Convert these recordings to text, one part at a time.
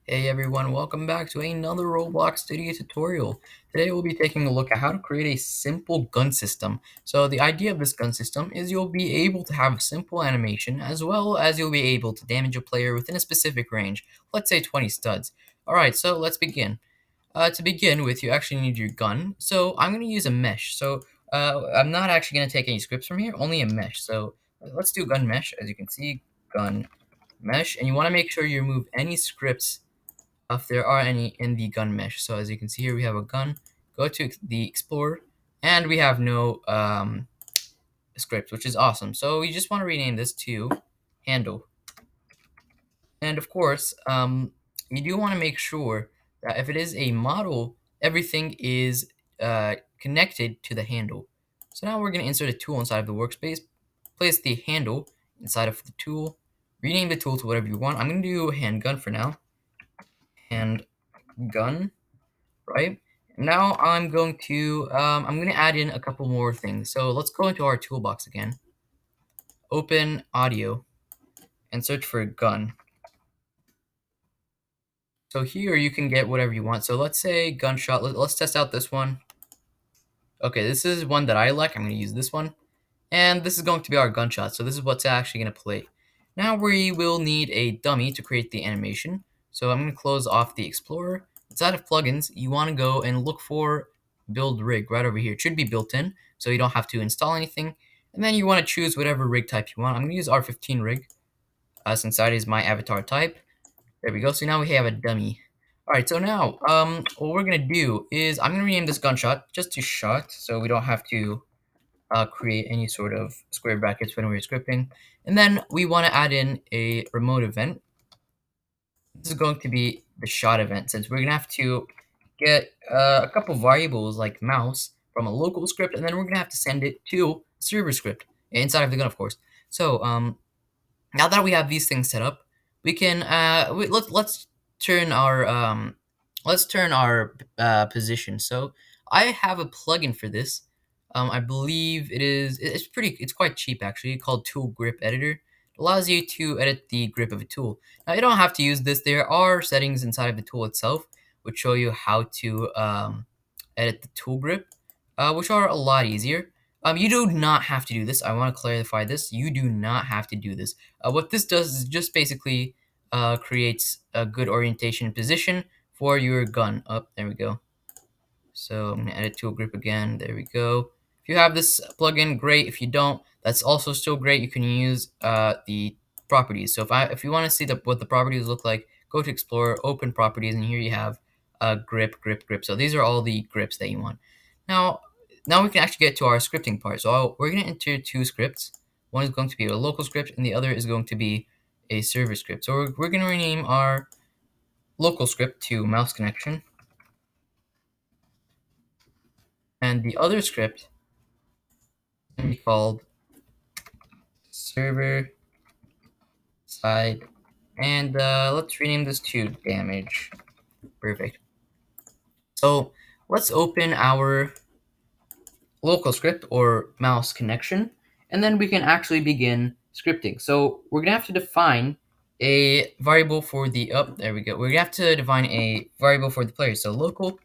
Hey everyone, welcome back to another Roblox Studio tutorial. Today we'll be taking a look at how to create a simple gun system. So the idea of this gun system is you'll be able to have a simple animation as well as you'll be able to damage a player within a specific range, let's say 20 studs. Alright, so let's begin. To begin with, you actually need your gun. So I'm going to use a mesh. I'm not actually going to take any scripts from here, only a mesh. Let's do gun mesh. As you can see, gun mesh. And you want to make sure you remove any scripts if there are any in the gun mesh. So as you can see here, we have a gun. Go to the Explorer, and we have no script, which is awesome. So you just want to rename this to handle. And of course, you do want to make sure that if it is a model, everything is connected to the handle. So now we're going to insert a tool inside of the workspace. Place the handle inside of the tool. Rename the tool to whatever you want. I'm going to do handgun for now. Handgun. Right? Now I'm going to add in a couple more things. So let's go into our toolbox again. Open audio and search for gun. So here you can get whatever you want. So let's say gunshot. Let's test out this one. Okay, this is one that I like. I'm going to use this one. And this is going to be our gunshot. So this is what's actually going to play. Now we will need a dummy to create the animation. So I'm going to close off the Explorer. Inside of plugins, you want to go and look for build rig right over here. It should be built in, so you don't have to install anything. And then you want to choose whatever rig type you want. I'm going to use R15 rig, since that is my avatar type. There we go. So now we have a dummy. Alright, so now, what we're going to do is I'm going to rename this gunshot just to shot, so we don't have to create any sort of square brackets when we're scripting. And then we want to add in a remote event. This is going to be the shot event, since we're going to have to get a couple variables like mouse from a local script, and then we're going to have to send it to server script inside of the gun, of course. So now that we have these things set up, we can let's turn our position. So I have a plugin for this. I believe it's quite cheap actually, called Tool Grip Editor. It allows you to edit the grip of a tool. Now you don't have to use this. There are settings inside of the tool itself which show you how to edit the tool grip, which are a lot easier. You do not have to do this. I want to clarify this. You do not have to do this. What this does is just basically creates a good orientation position for your gun. Up there we go. So I'm gonna edit tool grip again. There we go. If you have this plugin, great. If you don't, that's also still great. You can use the properties. So if you want to see what the properties look like, go to Explorer, open properties, and here you have grip, grip, grip. So these are all the grips that you want. Now, now we can actually get to our scripting part. So we're gonna enter two scripts. One is going to be a local script, and the other is going to be a server script. So we're gonna rename our local script to mouse connection, and the other script can be called server side, and let's rename this to damage. Perfect. So let's open our local script or mouse connection, and then we can actually begin scripting. So we're gonna have to define a variable for the there we go. We're gonna have to define a variable for the player. So local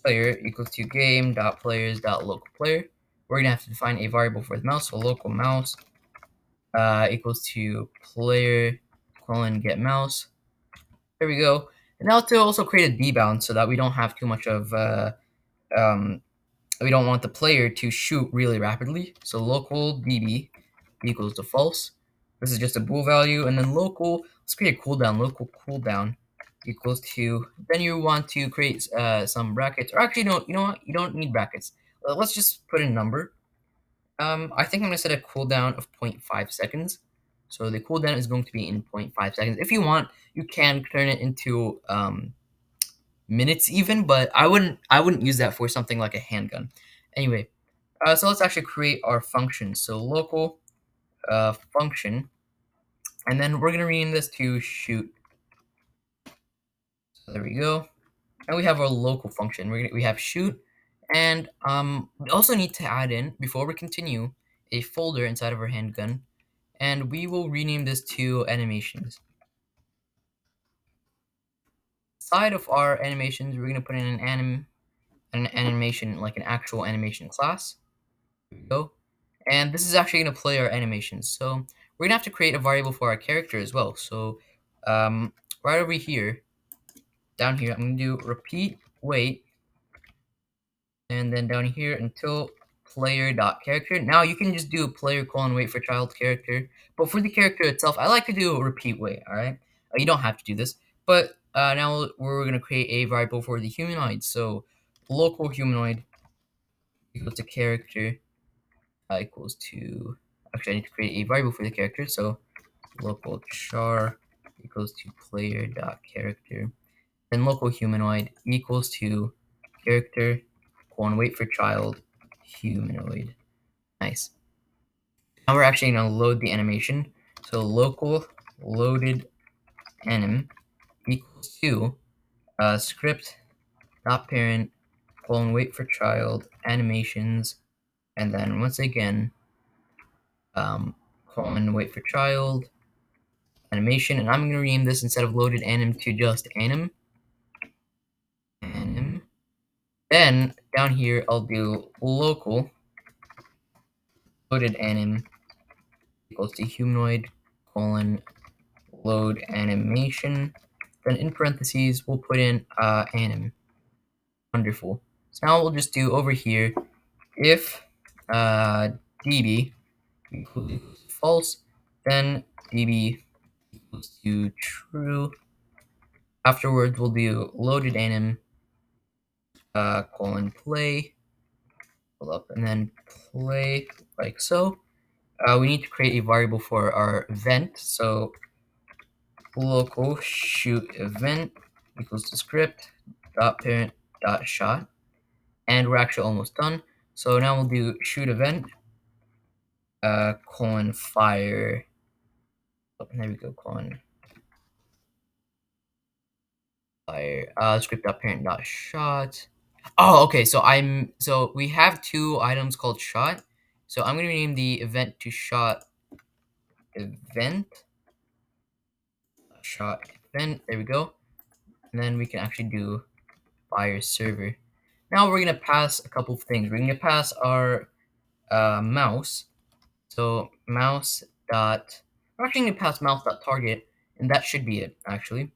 player equals to game dot players dot local player. We're gonna have to define a variable for the mouse. So local mouse equals to player colon get mouse. There we go. And now to also create a debound so that we don't have too much of um, we don't want the player to shoot really rapidly. So local db equals to false. This is just a bool value, and then local. Let's create a cooldown. Local cooldown equals to. Then you want to create some brackets, or actually no. You know what? You don't need brackets. Let's just put a number. I think I'm gonna set a cooldown of 0.5 seconds. So the cooldown is going to be in 0.5 seconds. If you want, you can turn it into minutes even, but I wouldn't use that for something like a handgun. Anyway, so let's actually create our function. So local function, and then we're gonna rename this to shoot. So there we go. And we have our local function. We have shoot, and we also need to add in, before we continue, a folder inside of our handgun, and we will rename this to animations. inside of our animations, we're gonna put in an animation, like an actual animation class. There we go. And this is actually gonna play our animations. So we're gonna have to create a variable for our character as well. So right over here, down here, I'm gonna do repeat wait, and then down here until player dot character. Now you can just do player colon wait for child character, but for the character itself, I like to do a repeat wait. All right, you don't have to do this, but now we're gonna create a variable for the humanoid. So local humanoid equals to character equals to. Actually, I need to create a variable for the character. So local char equals to player dot character. Then local humanoid equals to character colon wait for child humanoid. Nice. Now we're actually going to load the animation. So local loaded anim equals to script dot parent colon wait for child animations, and then once again colon wait for child animation, and I'm going to rename this instead of loaded anim to just anim. Anim. Then down here I'll do local loaded anim equals to humanoid colon load animation. Then in parentheses we'll put in anim. Wonderful. So now we'll just do over here if db equals to false, then db equals to true. Afterwards we'll do loaded anim colon play. Hold up, and then play like so. We need to create a variable for our event. So local shoot event equals to script dot parent dot shot, and we're actually almost done. So now we'll do shoot event colon fire. Oh, there we go, colon fire script dot parent dot shot. Oh, okay. So we have two items called shot. So I'm gonna rename the event to shot event. Shot event. There we go. And then we can actually do fire server. Now we're gonna pass a couple of things. We're gonna pass our mouse. So mouse dot. We're actually gonna pass mouse dot target, and that should be it actually.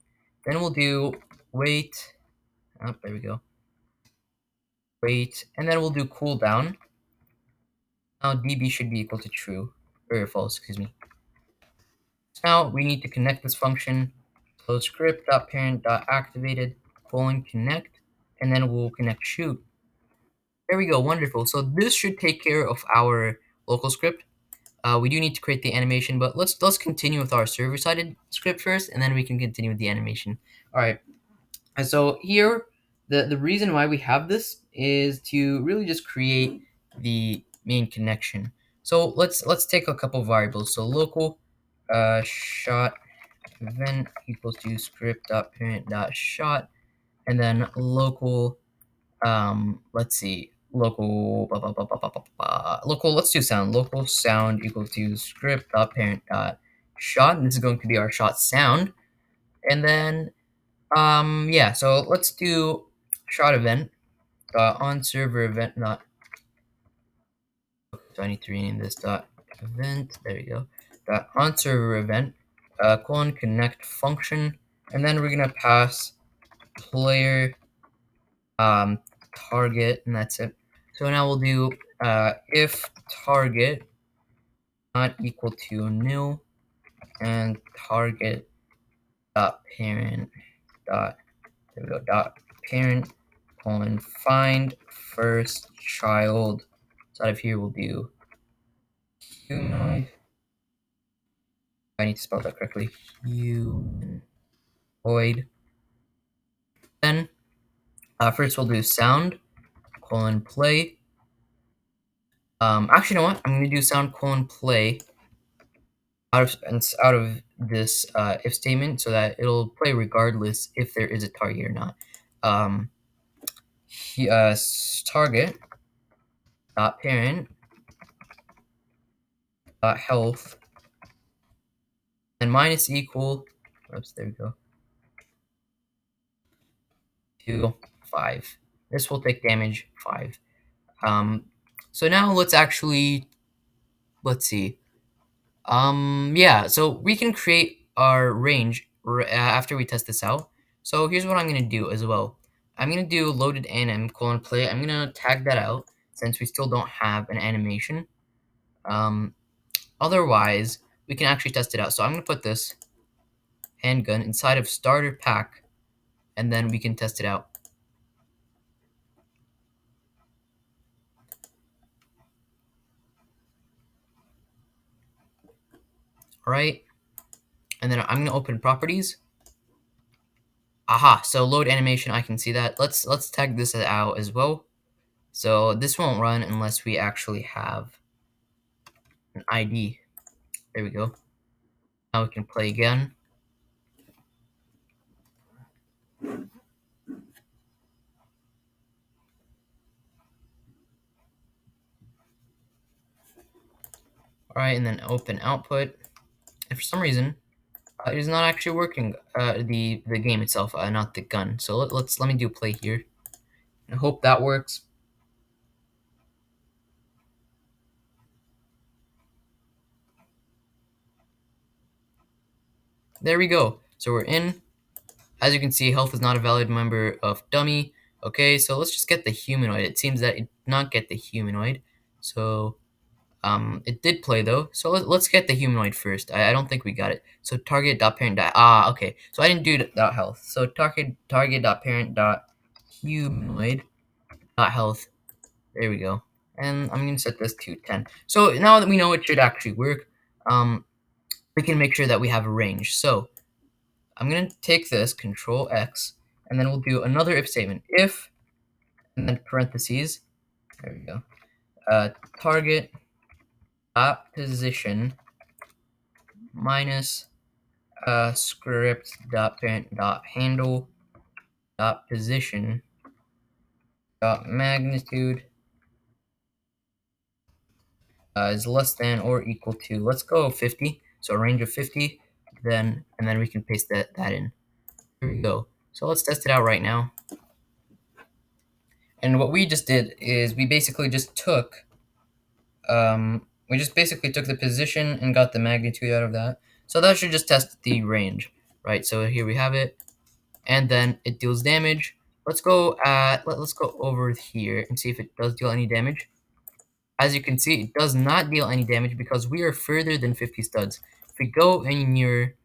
Then we'll do wait. Oh, there we go. Wait, and then we'll do cooldown. Now db should be equal to true or false. Excuse me. Now we need to connect this function. So script dot parent dot activated colon connect, and then we'll connect shoot. There we go, wonderful. So this should take care of our local script. We do need to create the animation, but let's continue with our server-sided script first, and then we can continue with the animation. All right. And so here, the reason why we have this is to really just create the main connection. So let's take a couple variables. So local shot event equals to script dot parent dot shot, and then local let's see, local local, let's do sound. Local sound equals to script dot parent dot shot, and this is going to be our shot sound. And then yeah, so let's do shot event on server event, not. So I need to rename this dot event. There we go. Dot on server event colon connect function, and then we're gonna pass player target, and that's it. So now we'll do if target not equal to nil, and target dot parent dot, there we go, dot parent colon find first child. So out of here we'll do humanoid. I need to spell that correctly. Humanoid. Then first we'll do sound colon play. Actually, you know what? I'm gonna do sound colon play out of this if statement, so that it'll play regardless if there is a target or not. Um, Target dot parent dot health, and minus equal. Oops, there we go. 2, 5. This will take damage 5. Um, so now let's see. Yeah, so we can create our range after we test this out. So here's what I'm gonna do as well. I'm gonna do loaded anim colon play. I'm gonna tag that out since we still don't have an animation. Um, Otherwise, we can actually test it out. So I'm gonna put this handgun inside of starter pack, and then we can test it out. All right, and then I'm gonna open properties. Aha, so load animation, I can see that. Let's tag this out as well. So this won't run unless we actually have an ID. There we go. Now we can play again. All right, and then open output. And for some reason, it is not actually working. The game itself, not the gun. So let me do play here. I hope that works. There we go. So we're in. As you can see, health is not a valid member of dummy. Okay, so let's just get the humanoid. It seems that it did not get the humanoid. So it did play though. So let's get the humanoid first. I don't think we got it. So target dot parent dot okay. So I didn't do dot health. So target dot parent dot humanoid dot health. There we go. And I'm gonna set this to 10. So now that we know it should actually work, we can make sure that we have a range. So I'm gonna take this Control X, and then we'll do another if statement. If, and then parentheses. There we go. Target dot position minus script dot parent dot handle dot position dot magnitude is less than or equal to, let's go 50. So a range of 50. And then we can paste that in. Here we go. So let's test it out right now. And what we just did is we basically just took the position and got the magnitude out of that. So that should just test the range, right? So here we have it, and then it deals damage. Let's go over here and see if it does deal any damage. As you can see, it does not deal any damage because we are further than 50 studs. If we go any nearer,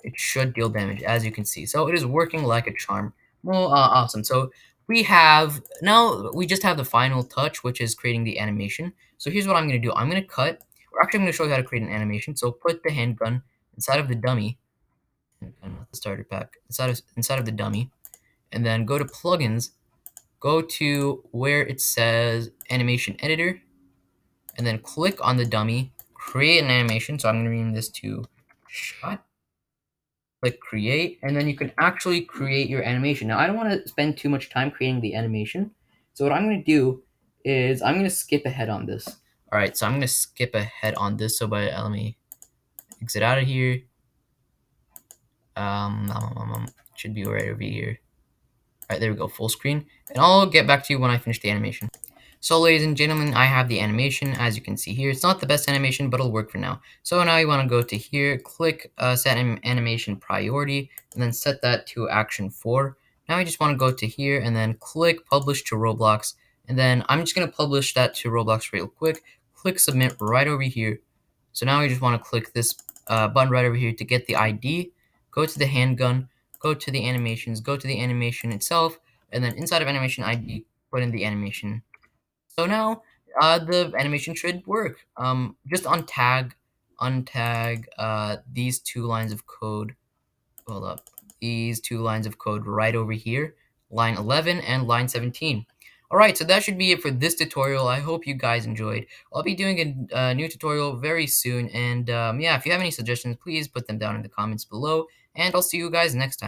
it should deal damage, as you can see. So it is working like a charm. Well, awesome. So we just have the final touch, which is creating the animation. So here's what I'm going to do. I'm going to cut. We're actually going to show you how to create an animation. So put the handgun inside of the dummy, not the starter pack, inside of the dummy, and then go to plugins, go to where it says animation editor, and then click on the dummy, create an animation. So I'm going to rename this to shot. Click create, and then you can actually create your animation. Now I don't want to spend too much time creating the animation, so what I'm going to do is I'm going to skip ahead on this. All right, so I'm going to skip ahead on this. So let me exit out of here. Should be right over here. All right, there we go, full screen, and I'll get back to you when I finish the animation. So ladies and gentlemen, I have the animation. As you can see here, it's not the best animation, but it'll work for now. So now you want to go to here, click set animation priority, and then set that to action 4. Now you just want to go to here and then click publish to Roblox. And then I'm just going to publish that to Roblox real quick. Click submit right over here. So now you just want to click this button right over here to get the ID. Go to the handgun, go to the animations, go to the animation itself, and then inside of animation ID, put in the animation. So now the animation should work. Just untag these 2 lines of code. Hold up. These 2 lines of code right over here, line 11 and line 17. Alright, so that should be it for this tutorial. I hope you guys enjoyed. I'll be doing a new tutorial very soon, and yeah, if you have any suggestions, please put them down in the comments below, and I'll see you guys next time.